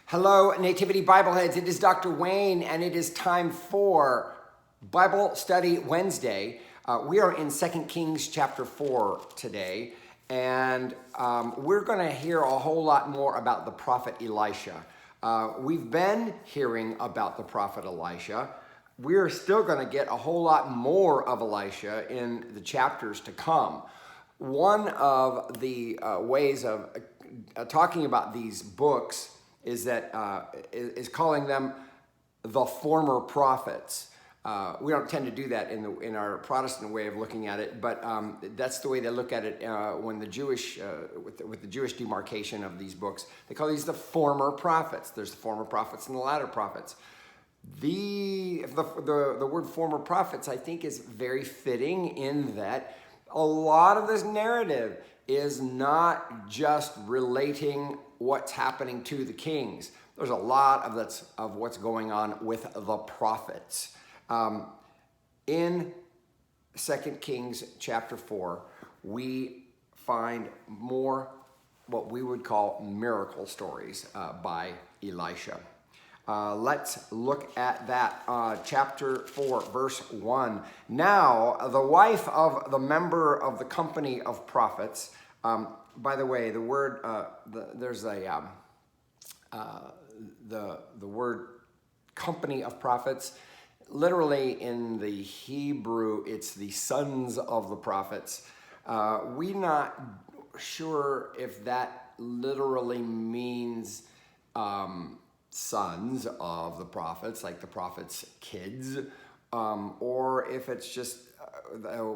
Hello, Nativity Bibleheads. It is Dr. Wayne, and it is time for Bible Study Wednesday. We are in 2 Kings chapter 4 today, and we're going to hear a whole lot more about the prophet Elisha. We've been hearing about the prophet Elisha. We're still going to get a whole lot more of Elisha in the chapters to come. One of the ways of talking about these books is calling them the former prophets. We don't tend to do that in our Protestant way of looking at it, but that's the way they look at it when the Jewish with the Jewish demarcation of these books. They call these the former prophets. There's the former prophets and the latter prophets. The word former prophets, I think, is very fitting in that a lot of this narrative is not just relating what's happening to the kings. There's a lot of what's going on with the prophets. In 2 Kings chapter 4, we find more what we would call miracle stories by Elisha. Let's look at that. Chapter 4, verse 1. Now, the wife of the member of the company of prophets, by the way, the word, the word company of prophets, literally in the Hebrew, it's the sons of the prophets. We're not sure if that literally means sons of the prophets, like the prophets' kids, or if it's just a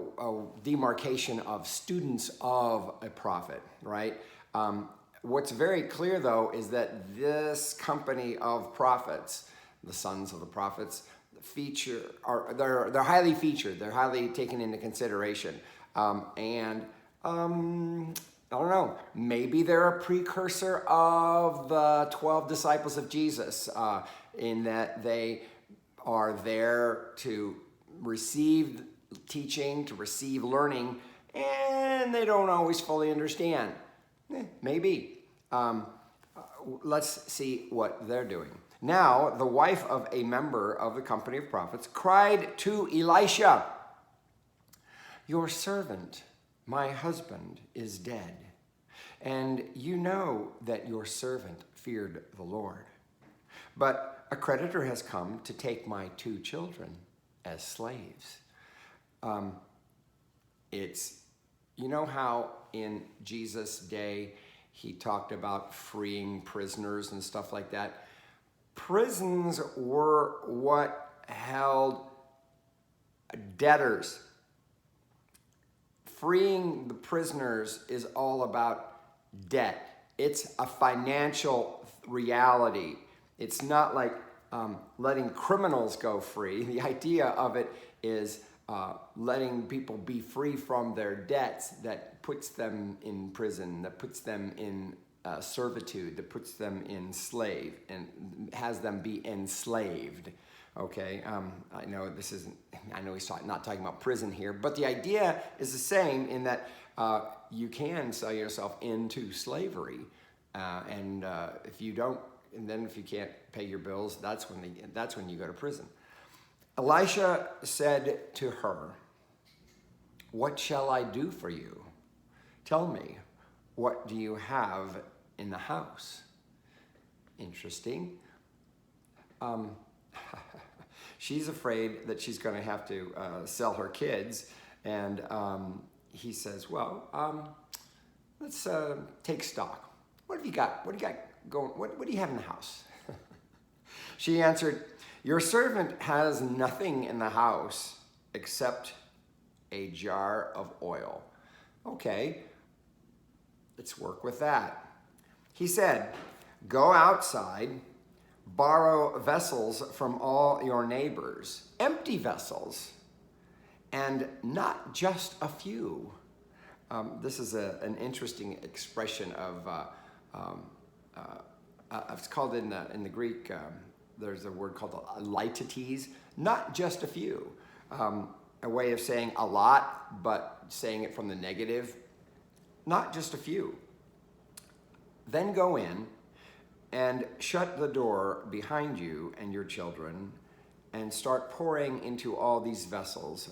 demarcation of students of a prophet, right? What's very clear, though, is that this company of prophets, the sons of the prophets, they're highly featured. They're highly taken into consideration, and I don't know, maybe they're a precursor of the 12 disciples of Jesus, in that they are there to receive teaching, to receive learning, and they don't always fully understand. Maybe. Let's see what they're doing. Now, the wife of a member of the company of prophets cried to Elisha, "Your servant, my husband, is dead, and you know that your servant feared the Lord. But a creditor has come to take my 2 children as slaves." You know how in Jesus' day he talked about freeing prisoners and stuff like that? Prisons were what held debtors. Freeing the prisoners is all about debt. It's a financial reality. It's not like letting criminals go free. The idea of it is letting people be free from their debts that puts them in prison, that puts them in servitude, that puts them in slave and has them be enslaved. Okay, I know he's not talking about prison here, but the idea is the same in that you can sell yourself into slavery, and if you don't, and then if you can't pay your bills, that's when you go to prison. Elisha said to her, "What shall I do for you? Tell me, what do you have in the house?" Interesting. She's afraid that she's going to have to sell her kids, and he says, "Well, let's take stock. What have you got? What do you got going? What do you have in the house?" She answered, "Your servant has nothing in the house except a jar of oil." Okay, let's work with that. He said, "Go outside, borrow vessels from all your neighbors, empty vessels, and not just a few." This is an interesting expression of, it's called in the Greek, there's a word called litetes, not just a few. A way of saying a lot, but saying it from the negative, not just a few. Then go in, and shut the door behind you and your children, and start pouring into all these vessels.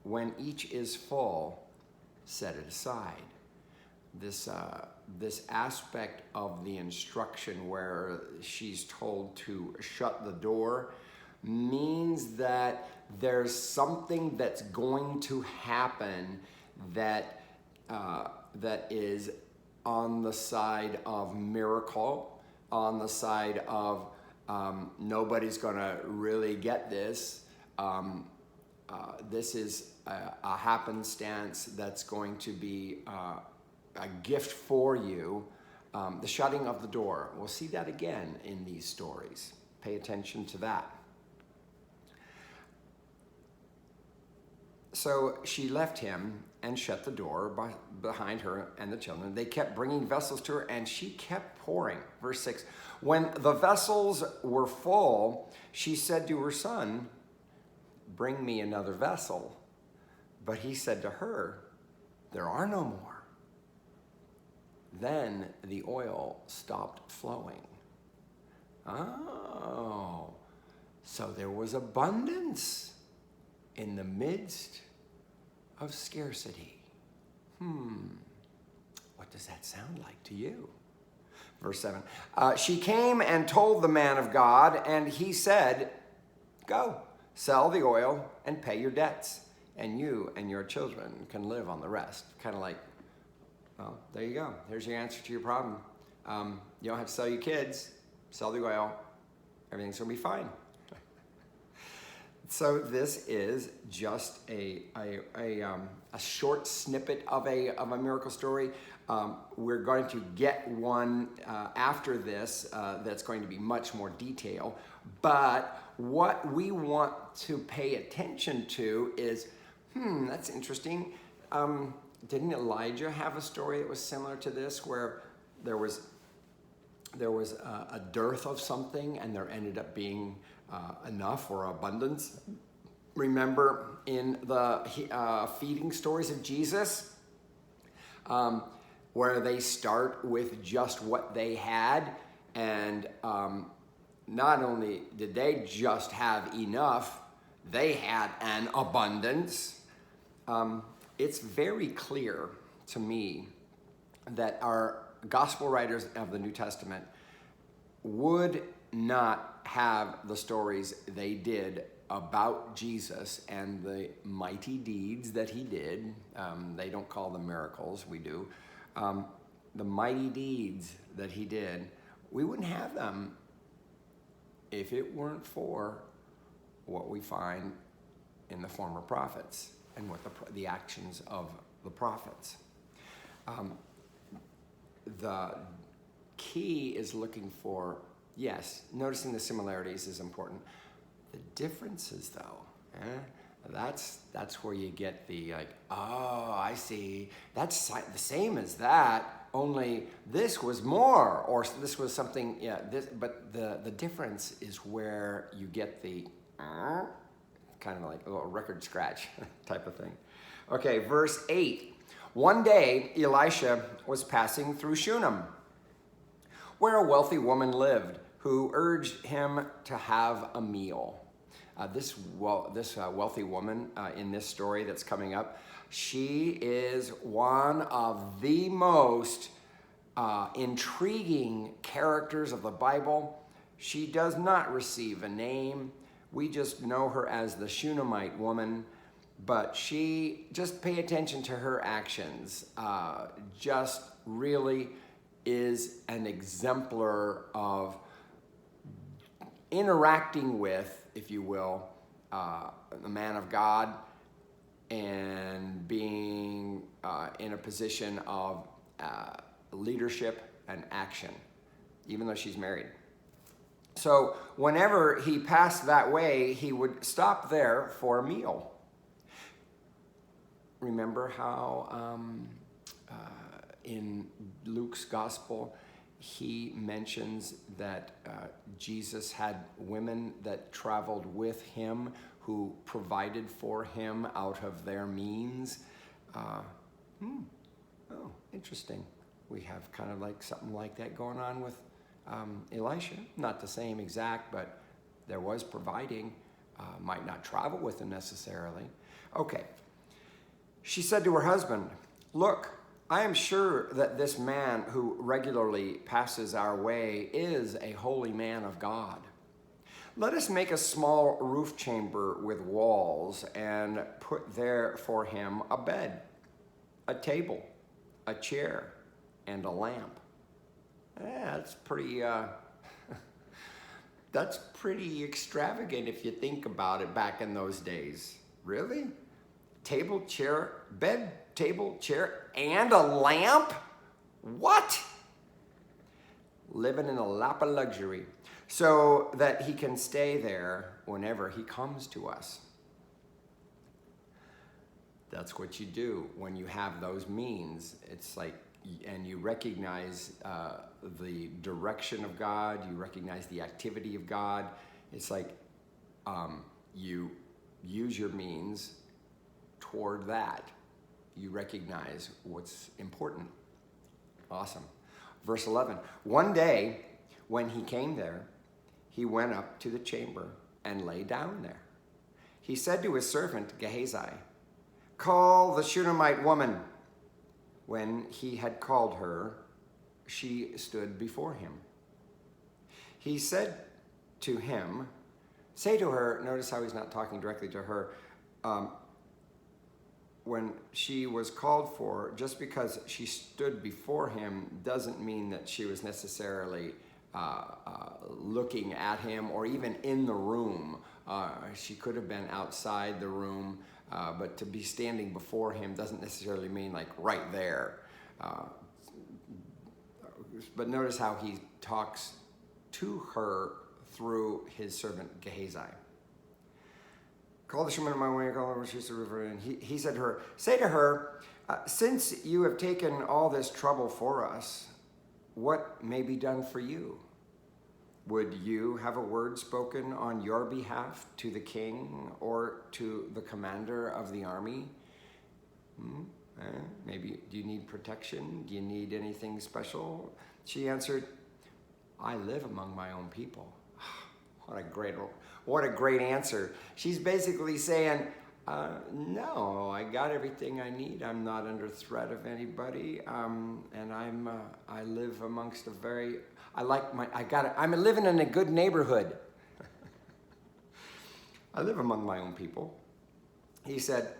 When each is full, set it aside. This aspect of the instruction where she's told to shut the door means that there's something that's going to happen that is on the side of miracle, on the side of nobody's going to really get this. This is a happenstance that's going to be a gift for you. The shutting of the door. We'll see that again in these stories. Pay attention to that. So she left him and shut the door behind her and the children. They kept bringing vessels to her, and she kept pouring. Verse 6, when the vessels were full, she said to her son, bring me another vessel. But he said to her, there are no more. Then the oil stopped flowing. Oh, so there was abundance in the midst of scarcity. What does that sound like to you? Verse 7, she came and told the man of God, and he said, go, sell the oil and pay your debts, and you and your children can live on the rest. Kind of like, well, there you go. There's your answer to your problem. You don't have to sell your kids. Sell the oil. Everything's going to be fine. So this is just a short snippet of a miracle story. We're going to get one after this that's going to be much more detail. But what we want to pay attention to is, that's interesting. Didn't Elijah have a story that was similar to this, where there was a dearth of something and there ended up being enough or abundance? Remember in the feeding stories of Jesus, where they start with just what they had, and not only did they just have enough, they had an abundance. It's very clear to me that our gospel writers of the New Testament would not have the stories they did about Jesus and the mighty deeds that he did. They don't call them miracles, we do. The mighty deeds that he did, we wouldn't have them if it weren't for what we find in the former prophets and what the actions of the prophets. The key is looking for, yes, noticing the similarities is important. The differences, though, that's where you get the like, oh, I see. That's the same as that, only this was more, or this was something, yeah. But the difference is where you get the kind of like a little record scratch type of thing. Okay, verse 8. One day, Elisha was passing through Shunammite, where a wealthy woman lived, who urged him to have a meal. This wealthy woman in this story that's coming up, she is one of the most intriguing characters of the Bible. She does not receive a name. We just know her as the Shunammite woman, but she, just pay attention to her actions, just really is an exemplar of interacting with, if you will, the man of God, and being in a position of leadership and action, even though she's married. So whenever he passed that way, he would stop there for a meal. Remember how in Luke's gospel, he mentions that Jesus had women that traveled with him who provided for him out of their means. Oh, interesting. We have kind of like something like that going on with Elisha. Not the same exact, but there was providing. Might not travel with him necessarily. Okay. She said to her husband, "Look, I am sure that this man who regularly passes our way is a holy man of God. Let us make a small roof chamber with walls and put there for him a bed, a table, a chair, and a lamp." That's pretty that's pretty extravagant if you think about it back in those days. Really? Table, chair, bed, table, chair, and a lamp? What? Living in a lap of luxury so that he can stay there whenever he comes to us. That's what you do when you have those means. It's like, and you recognize the direction of God, you recognize the activity of God. It's like you use your means toward that. You recognize what's important. Awesome. Verse 11, one day when he came there, he went up to the chamber and lay down there. He said to his servant Gehazi, "Call the Shunammite woman." When he had called her, she stood before him. He said to him, say to her, notice how he's not talking directly to her, when she was called for, just because she stood before him doesn't mean that she was necessarily looking at him or even in the room. She could have been outside the room, but to be standing before him doesn't necessarily mean like right there. But notice how he talks to her through his servant Gehazi. Call the Shunammite woman, call her, she's the river, and he said to her, say to her, since you have taken all this trouble for us, what may be done for you? Would you have a word spoken on your behalf to the king or to the commander of the army? Maybe, do you need protection? Do you need anything special? She answered, I live among my own people. What a great answer. She's basically saying, no, I got everything I need. I'm not under threat of anybody. And I live amongst I'm living in a good neighborhood. I live among my own people. He said,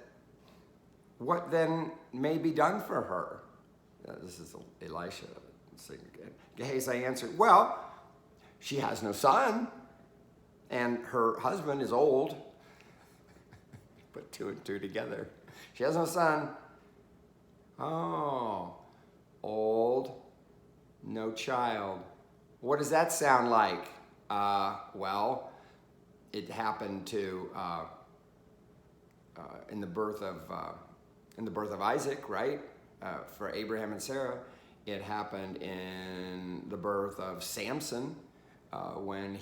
what then may be done for her? This is Elisha. Gehazi answered, well, she has no son, and her husband is old. Put two and two together. She has no son. Oh, old, no child. What does that sound like? Well, it happened to in the birth of Isaac, right? For Abraham and Sarah. It happened in the birth of Samson when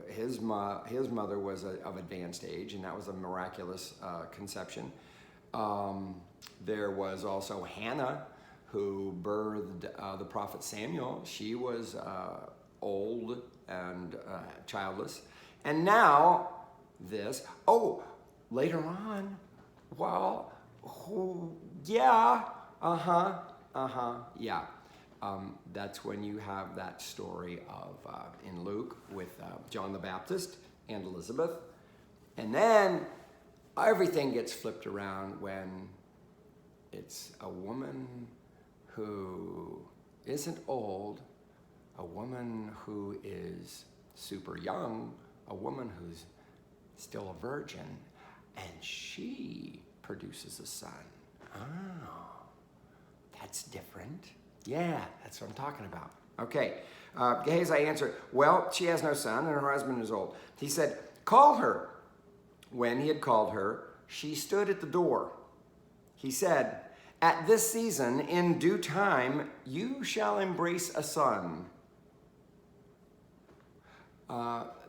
his mother was of advanced age, and that was a miraculous conception. There was also Hannah, who birthed the prophet Samuel. She was old and childless. And now this, later on, well, that's when you have that story of in Luke with John the Baptist and Elizabeth. And then everything gets flipped around when it's a woman who isn't old, a woman who is super young, a woman who's still a virgin, and she produces a son. Oh, that's different. Yeah, that's what I'm talking about. Okay, Gehazi answered, well, she has no son and her husband is old. He said, call her. When he had called her, she stood at the door. He said, at this season, in due time, you shall embrace a son.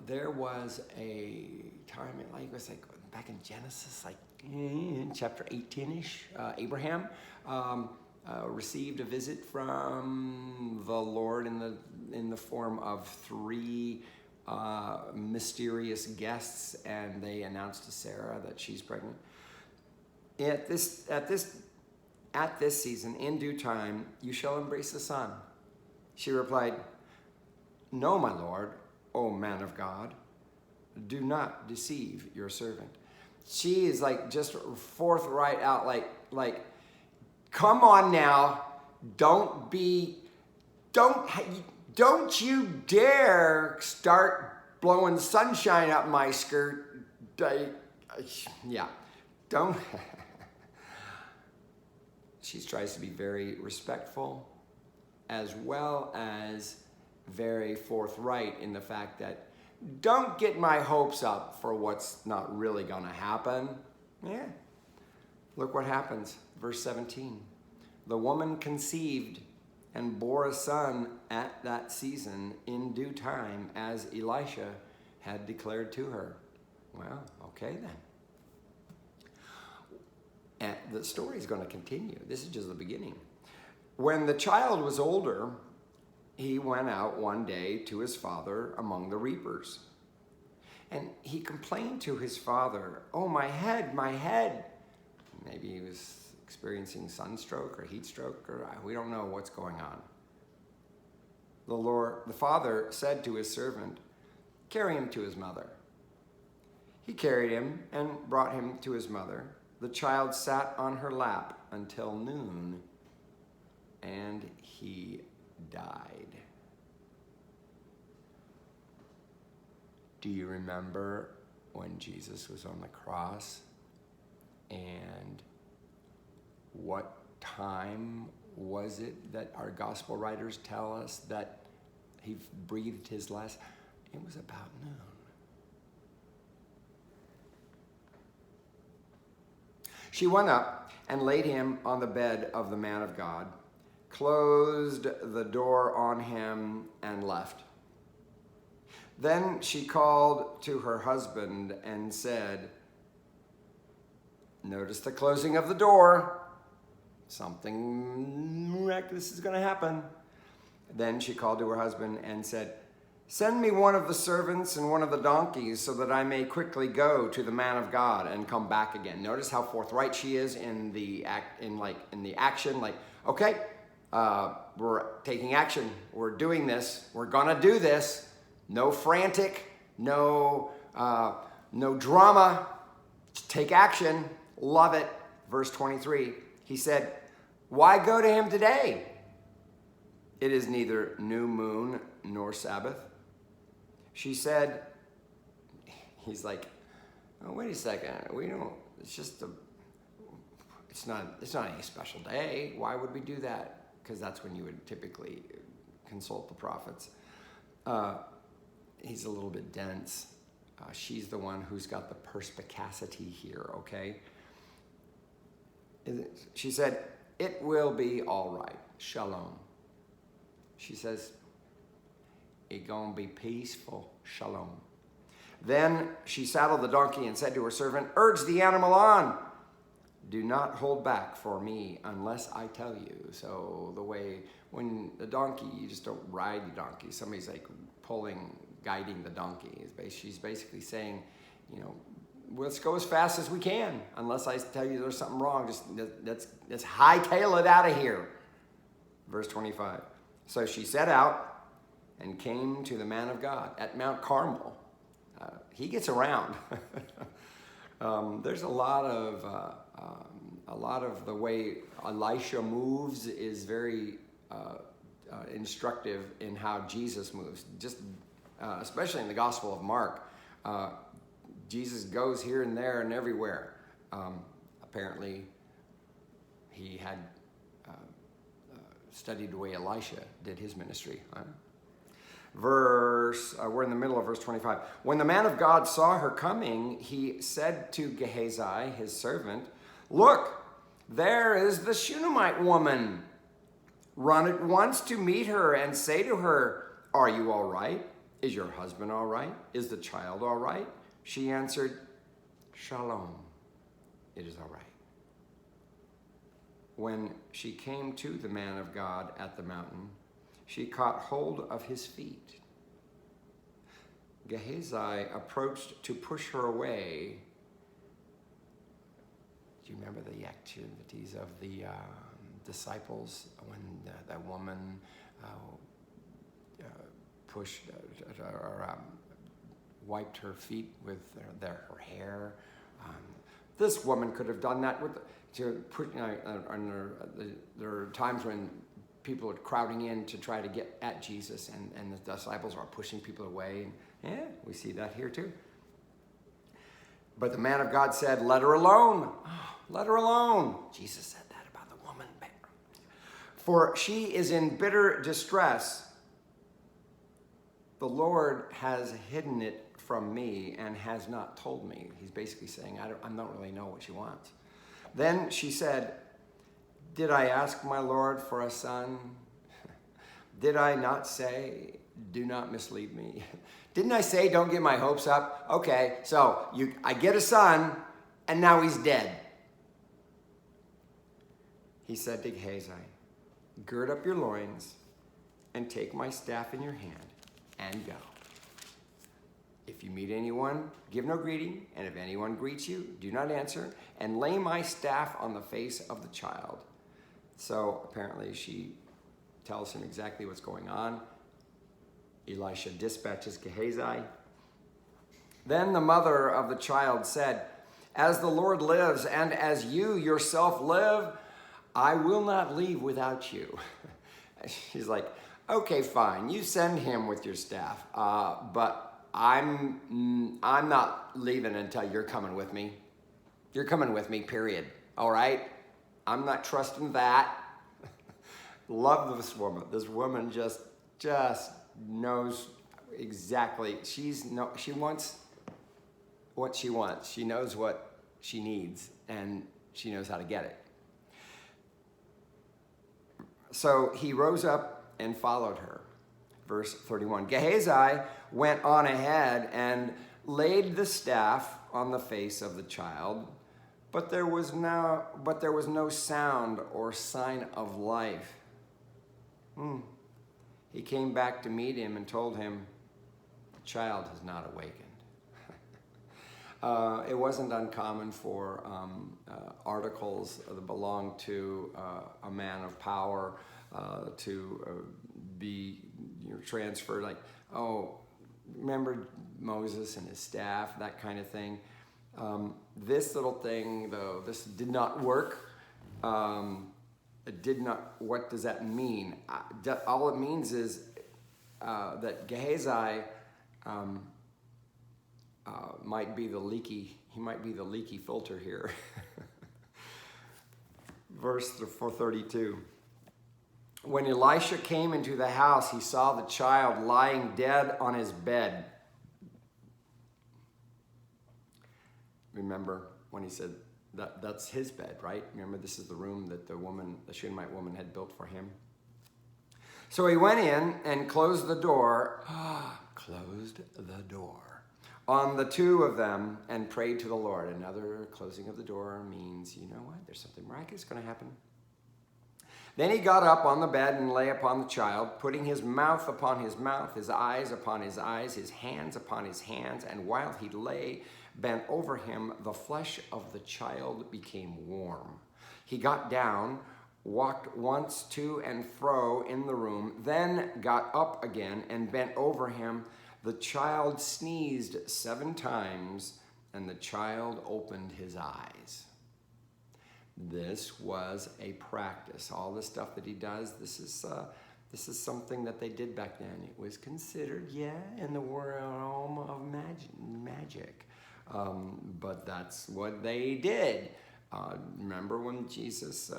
There was a time, it was like back in Genesis, like in chapter 18-ish, Abraham received a visit from the Lord in in the form of three mysterious guests, and they announce to Sarah that she's pregnant. At this season, in due time, you shall embrace a son. She replied, no, my Lord, O man of God, do not deceive your servant. She is like just forthright out, like, come on now, don't you dare start blowing sunshine up my skirt. Yeah, don't. She tries to be very respectful, as well as very forthright in the fact that don't get my hopes up for what's not really gonna happen. Yeah, look what happens, verse 17. The woman conceived and bore a son at that season in due time, as Elisha had declared to her. Well, okay then. And the story is going to continue. This is just the beginning. When the child was older, he went out one day to his father among the reapers. And he complained to his father, oh, my head, my head. Maybe he was experiencing sunstroke or heat stroke, or we don't know what's going on. The father said to his servant, carry him to his mother. He carried him and brought him to his mother. The child sat on her lap until noon, and he died. Do you remember when Jesus was on the cross, and what time was it that our gospel writers tell us that he breathed his last? It was about noon. She went up and laid him on the bed of the man of God, closed the door on him, and left. Then she called to her husband and said, notice the closing of the door. Something miraculous is going to happen. Then she called to her husband and said, send me one of the servants and one of the donkeys so that I may quickly go to the man of God and come back again. Notice how forthright she is in the action. Like, okay, we're taking action. We're doing this. We're gonna do this. No frantic. No drama. Just take action. Love it. Verse 23. He said, why go to him today? It is neither new moon nor Sabbath. She said, he's like, oh, wait a second. It's not any special day. Why would we do that? Because that's when you would typically consult the prophets. He's a little bit dense. She's the one who's got the perspicacity here, okay? She said, it will be all right. Shalom. She says, it's gonna be peaceful. Shalom. Then she saddled the donkey and said to her servant, urge the animal on. Do not hold back for me unless I tell you. So the way, when the donkey, you just don't ride the donkey. Somebody's like guiding the donkey. She's basically saying, let's go as fast as we can. Unless I tell you there's something wrong, let's hightail it out of here. Verse 25. So she set out and came to the man of God at Mount Carmel. He gets around. There's a lot of the way Elisha moves is very instructive in how Jesus moves. Just especially in the Gospel of Mark, Jesus goes here and there and everywhere. Apparently, he had studied the way Elisha did his ministry. We're in the middle of verse 25. When the man of God saw her coming, he said to Gehazi, his servant, look, there is the Shunammite woman. Run at once to meet her and say to her, are you all right? Is your husband all right? Is the child all right? She answered, Shalom, it is all right. When she came to the man of God at the mountain, she caught hold of his feet. Gehazi approached to push her away. Do you remember the activities of the disciples when that woman pushed or wiped her feet with her hair? This woman could have done that with. There are times when people are crowding in to try to get at Jesus, and the disciples are pushing people away. And we see that here too. But the man of God said, "Let her alone. Let her alone." Jesus said that about the woman. For she is in bitter distress. The Lord has hidden it from me and has not told me. He's basically saying, I don't really know what she wants. Then she said, "Did I ask my Lord for a son? Did I not say, do not mislead me? Didn't I say, don't get my hopes up? Okay, so I get a son, and now he's dead." He said to Gehazi, "Gird up your loins and take my staff in your hand and go. If you meet anyone, give no greeting, and if anyone greets you, do not answer, and lay my staff on the face of the child." So apparently she tells him exactly what's going on. Elisha dispatches Gehazi. Then the mother of the child said, "As the Lord lives, and as you yourself live, I will not leave without you." She's like, "Okay, fine, you send him with your staff, but I'm not leaving until you're coming with me. You're coming with me, period. All right? I'm not trusting that." Love this woman. This woman just knows exactly. She wants what she wants. She knows what she needs, and she knows how to get it. So he rose up and followed her. Verse 31. Gehazi went on ahead and laid the staff on the face of the child, but there was no sound or sign of life. He came back to meet him and told him, "The child has not awakened." It wasn't uncommon for articles that belonged to a man of power to be transferred, like, "Oh, remember Moses and his staff," that kind of thing. This little thing, though, this did not work. It did not. What does that mean? All it means is that Gehazi might be the leaky filter here. Verse 432. When Elisha came into the house, he saw the child lying dead on his bed. Remember when he said that's his bed, right? Remember, this is the room that the Shunammite woman had built for him. So he went in and closed the door. Closed the door on the two of them and prayed to the Lord. Another closing of the door means, you know what? There's something miraculous going to happen. Then he got up on the bed and lay upon the child, putting his mouth upon his mouth, his eyes upon his eyes, his hands upon his hands. And while he lay bent over him, the flesh of the child became warm. He got down, walked once to and fro in the room, then got up again and bent over him. The child sneezed 7 times, and the child opened his eyes. This was a practice. All the stuff that he does, this is something that they did back then. It was considered, in the realm of magic. But that's what they did. Remember when Jesus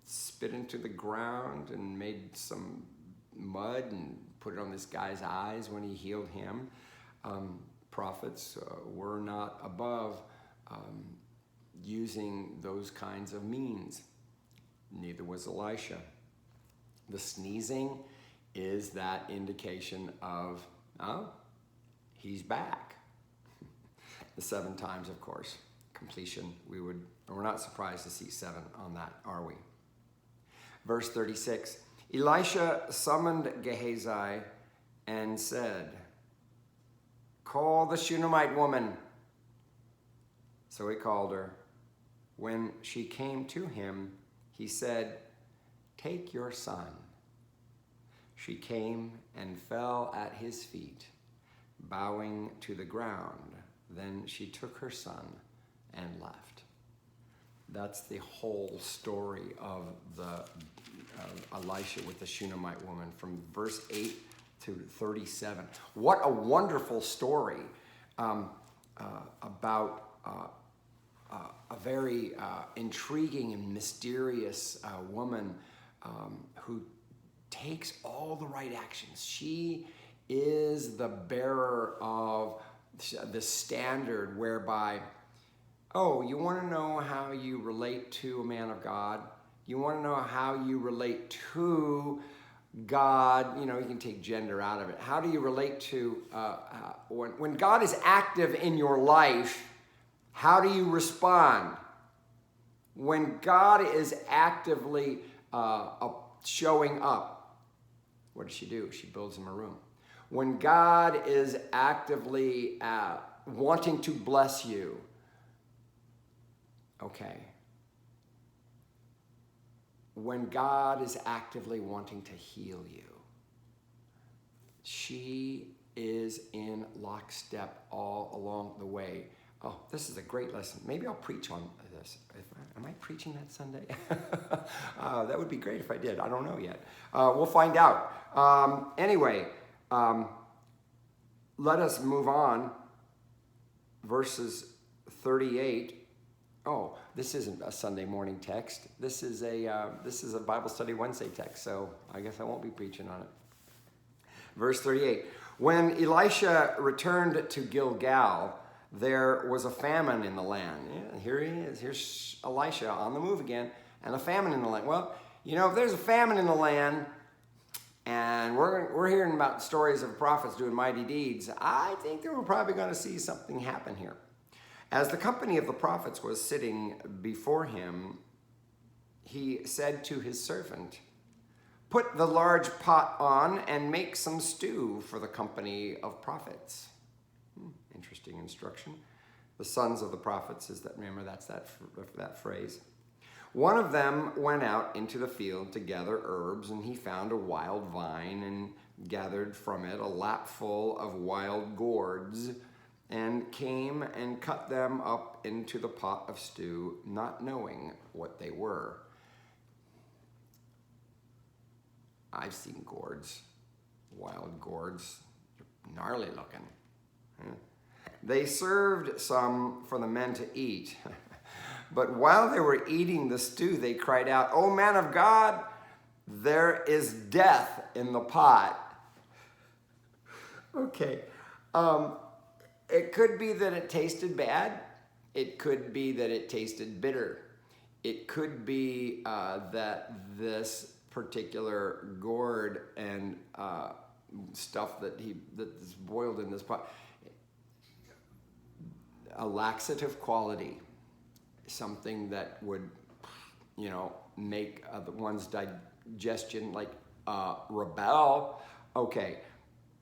spit into the ground and made some mud and put it on this guy's eyes when he healed him? Prophets were not above using those kinds of means. Neither was Elisha. The sneezing is that indication of, he's back. The 7 times, of course, completion. We're not surprised to see 7 on that, are we? Verse 36, Elisha summoned Gehazi and said, "Call the Shunammite woman." So he called her. When she came to him, he said, "Take your son." She came and fell at his feet, bowing to the ground. Then she took her son and left. That's the whole story of Elisha with the Shunammite woman from verse 8 to 37. What a wonderful story about a very intriguing and mysterious woman who takes all the right actions. She is the bearer of the standard whereby, oh, you want to know how you relate to a man of God? You want to know how you relate to God? You know, you can take gender out of it. How do you relate to, when God is active in your life, how do you respond? When God is actively showing up, what does she do? She builds him a room. When God is actively wanting to bless you, okay. When God is actively wanting to heal you, she is in lockstep all along the way. Oh, this is a great lesson. Maybe I'll preach on this. Am I preaching that Sunday? That would be great if I did. I don't know yet. We'll find out. Anyway, let us move on. Verses 38. Oh, this isn't a Sunday morning text. This is a Bible Study Wednesday text, so I guess I won't be preaching on it. Verse 38. When Elisha returned to Gilgal, there was a famine in the land. Yeah, here he is. Here's Elisha on the move again, and a famine in the land. Well, you know, if there's a famine in the land, and we're hearing about stories of prophets doing mighty deeds, I think that we're probably going to see something happen here. As the company of the prophets was sitting before him, he said to his servant, "Put the large pot on and make some stew for the company of prophets." Interesting instruction. The sons of the prophets is that, remember, that's that phrase. One of them went out into the field to gather herbs, and he found a wild vine and gathered from it a lapful of wild gourds, and came and cut them up into the pot of stew, not knowing what they were. I've seen gourds, wild gourds, gnarly looking. They served some for the men to eat. But while they were eating the stew, they cried out, "O man of God, there is death in the pot." Okay. It could be that it tasted bad. It could be that it tasted bitter. It could be that this particular gourd and stuff that's boiled in this pot, a laxative quality, something that would, you know, make one's digestion like rebel. Okay,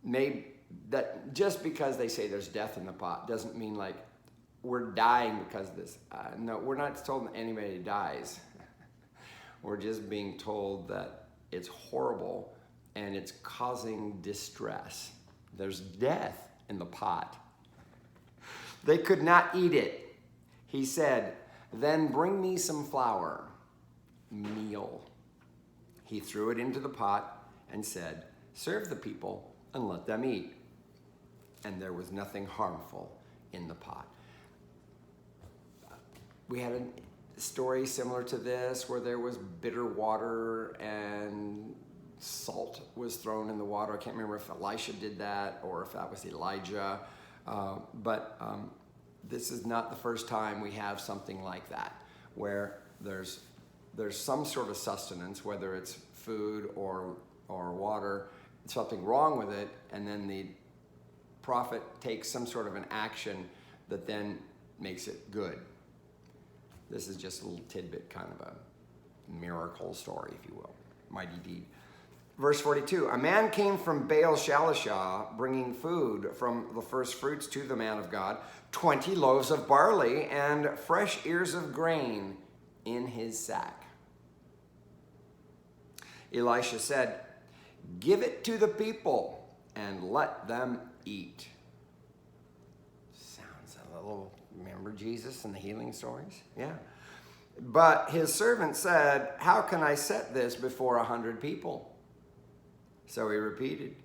maybe that just because they say there's death in the pot doesn't mean like we're dying because of this. No, we're not told anybody dies. We're just being told that it's horrible and it's causing distress. There's death in the pot. They could not eat it. He said, "Then bring me some flour, meal." He threw it into the pot and said, "Serve the people and let them eat." And there was nothing harmful in the pot. We had a story similar to this where there was bitter water and salt was thrown in the water. I can't remember if Elisha did that or if that was Elijah. But this is not the first time we have something like that, where there's some sort of sustenance, whether it's food or water, something wrong with it, and then the prophet takes some sort of an action that then makes it good. This is just a little tidbit, kind of a miracle story, if you will, mighty deed. Verse 42, a man came from Baal Shalisha, bringing food from the first fruits to the man of God, 20 loaves of barley and fresh ears of grain in his sack. Elisha said, give it to the people and let them eat. Sounds a little, remember Jesus and the healing stories? Yeah. But his servant said, how can I set this before 100 people? So he repeated,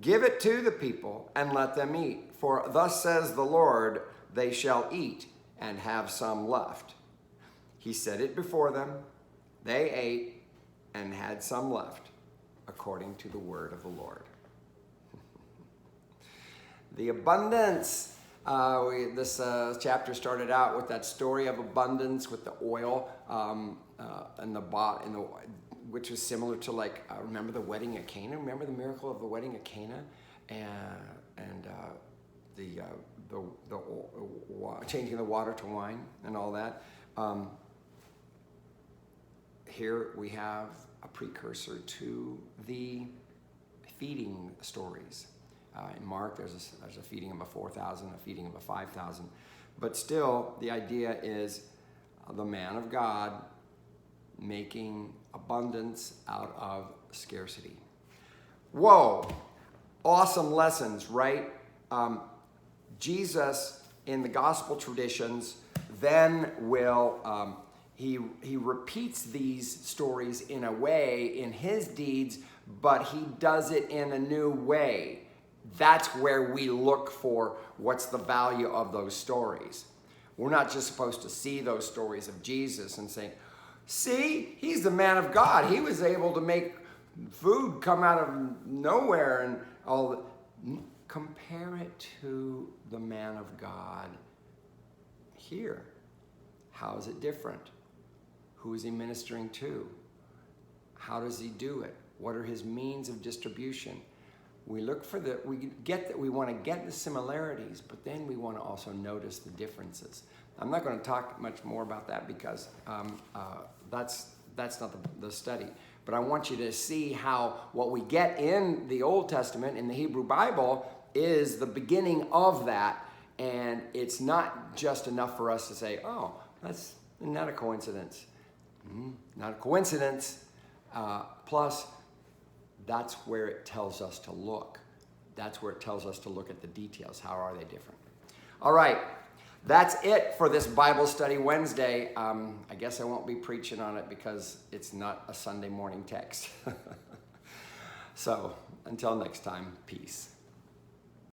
give it to the people and let them eat. For thus says the Lord, they shall eat and have some left. He set it before them. They ate and had some left, according to the word of the Lord. The abundance. This chapter started out with that story of abundance with the oil which is similar to remember the wedding at Cana? Remember the miracle of the wedding at Cana, and changing the water to wine and all that. Here we have a precursor to the feeding stories. In Mark, there's a feeding of a 4,000, a feeding of a 5,000. But still, the idea is the man of God making abundance out of scarcity. Whoa, awesome lessons, right? Jesus, in the gospel traditions, then will, he repeats these stories in a way in his deeds, but he does it in a new way. That's where we look for what's the value of those stories. We're not just supposed to see those stories of Jesus and say, see, he's the man of God. He was able to make food come out of nowhere and all that. Compare it to the man of God here. How is it different? Who is he ministering to? How does he do it? What are his means of distribution? We look for we want to get the similarities, but then we want to also notice the differences. I'm not going to talk much more about that because that's not the study. But I want you to see how what we get in the Old Testament, in the Hebrew Bible, is the beginning of that. And it's not just enough for us to say, oh, that's not a coincidence. Not a coincidence. Plus, that's where it tells us to look. That's where it tells us to look at the details. How are they different? All right. That's it for this Bible Study Wednesday. I guess I won't be preaching on it because it's not a Sunday morning text. So until next time, peace.